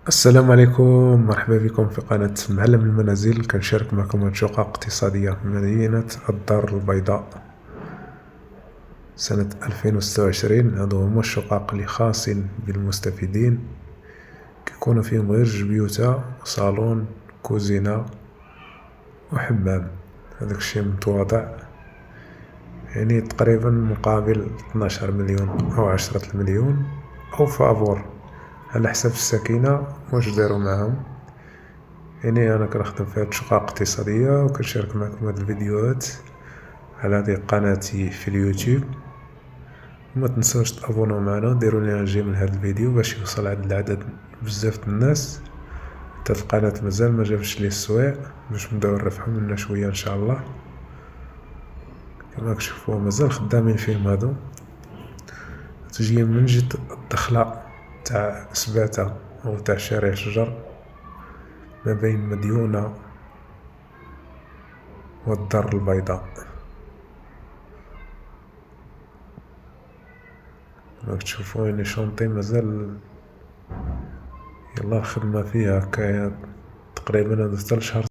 السلام عليكم، مرحبا بكم في قناة معلم المنازل. كنشارك معكم هاد شقق اقتصادية في مدينة الدار البيضاء سنة 2026. هادو هما الشقق اللي خاصين بالمستفيدين، كيكونو فيهم غير جوج بيوتا، صالون، كوزينة وحمام. هداك الشي متواضع، يعني تقريبا مقابل 12 مليون أو 10 المليون أو فابور، على حسب السكينة واش دارو معاهم. يعني انا كنخدم في هاد الشقق الاقتصاديه وكنشارك معكم هاد الفيديوهات على هذه قناتي في اليوتيوب. وما تنساوش تابوناو معنا وديروا لنا جيم لهذا الفيديو باش يوصل عند العدد بزاف الناس. حتى القناه مازال ما جابش لي السويع باش نبداو نربحو منها شويه ان شاء الله. كما كتشوفوا مازال خدامين فيهم هادو. تجي من جد الدخله تاع سباته او تاع شارع شجر ما بين مديونه والدار البيضاء. راك تشوفوا يعني شونطي مازال، يلا الخدمة فيها هكايا تقريبا هادو 3 شهر.